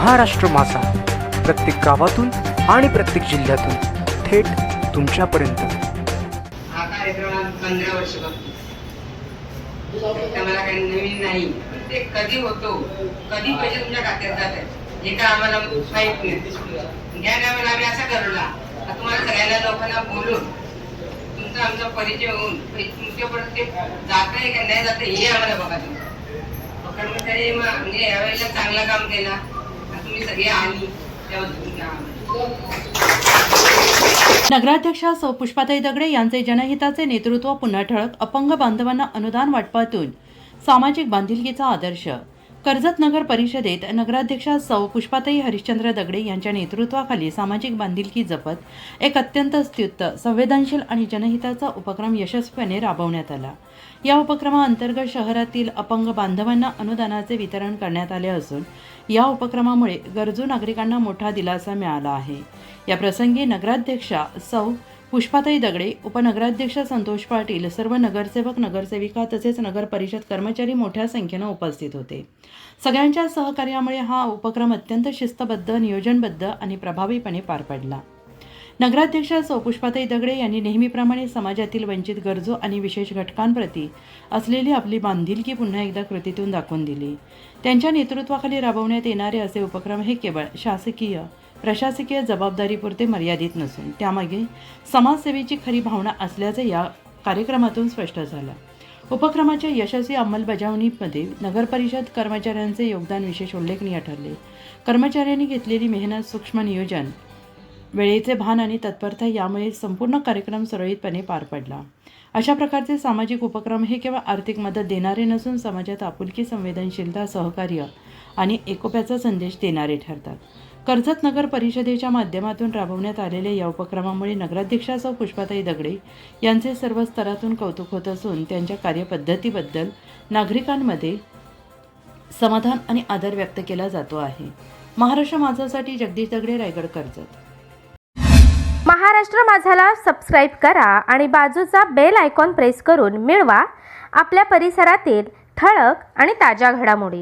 महाराष्ट्र माझा, प्रत्येक गावातून आणि प्रत्येक जिल्ह्यातून थेट तुमच्यापर्यंत। हा कार्यक्रम 15 वर्ष बघतो, मला काही नवीन नाही। ते कधी होतो, कधी पैसे तुमच्या खात्यात जातात हे काय आम्हाला माहित नाही। घ्या टायमाला आम्ही असा ठरवला, तुम्हाला सगळ्यांना लोकांना बोलून तुमचा आमचा परिचय होऊन तुमच्यापर्यंत ते जात आहे का नाही जात हे आम्हाला बघा। कर्मचारी म्हणजे यावेळेला चांगलं काम केला, तुम्ही सगळे आली नगराध्यक्षा सौ पुष्पाताई दगडे यांचे जनहिताचे नेतृत्व पुन्हा ठळक। अपंग बांधवांना अनुदान वाटपातून सामाजिक बांधिलकीचा आदर्श। कर्जत नगर परिषदेत नगराध्यक्षा सौ पुष्पाताई हरिश्चंद्र दगडे यांच्या नेतृत्वाखाली सामाजिक बांधिलकी जपत एक अत्यंत स्तुत्य, संवेदनशील आणि जनहिताचा उपक्रम यशस्वीपणे राबवण्यात आला। या उपक्रमाअंतर्गत शहरातील अपंग बांधवांना अनुदानाचे वितरण करण्यात आले असून या उपक्रमामुळे गरजू नागरिकांना मोठा दिलासा मिळाला आहे। या प्रसंगी नगराध्यक्षा सौ पुष्पाताई दगडे, उपनगराध्यक्ष संतोष पाटील, सर्व नगरसेवक नगरसेविका तसेच नगर परिषद कर्मचारी मोठ्या संख्येने उपस्थित होते। सगळ्यांच्या सहकार्यामुळे हा उपक्रम अत्यंत शिस्तबद्ध, नियोजनबद्ध आणि प्रभावीपणे पार पडला। नगराध्यक्षा सौ पुष्पाताई दगडे यांनी नेहमीप्रमाणे समाजातील वंचित, गरजू आणि विशेष घटकांप्रती असलेली आपली बांधिलकी पुन्हा एकदा कृतीतून दाखवून दिली। त्यांच्या नेतृत्वाखाली राबवण्यात येणारे असे उपक्रम हे केवळ शासकीय प्रशासकीय जबाबदारीपुरते मर्यादित नसून त्यामागे समाजसेवेची खरी भावना असल्याचे या कार्यक्रमातून स्पष्ट झालं। उपक्रमाच्या यशस्वी अंमलबजावणीमध्ये नगरपरिषद कर्मचाऱ्यांचे योगदान विशेष उल्लेखनीय ठरले। कर्मचाऱ्यांनी घेतलेली मेहनत, सूक्ष्म नियोजन, वेळेचे भान आणि तत्परता यामुळे संपूर्ण कार्यक्रम सुरळीतपणे पार पडला। अशा प्रकारचे सामाजिक उपक्रम हे केवळ आर्थिक मदत देणारे नसून समाजात आपुलकी, संवेदनशीलता, सहकार्य आणि एकोप्याचा संदेश देणारे ठरतात। कर्जत नगर परिषदेच्या माध्यमातून राबवण्यात आलेल्या या उपक्रमामुळे नगराध्यक्षा सौ पुष्पाताई दगडे यांचे सर्व स्तरातून कौतुक होत असून त्यांच्या कार्यपद्धतीबद्दल नागरिकांमध्ये समाधान आणि आदर व्यक्त केला जातो आहे। महाराष्ट्र माझासाठी जगदीश दगडे, रायगड, कर्जत। महाराष्ट्र माझाला सबस्क्राईब करा आणि बाजूचा बेल आयकॉन प्रेस करून मिळवा आपल्या परिसरातील ठळक आणि ताज्या घडामोडी।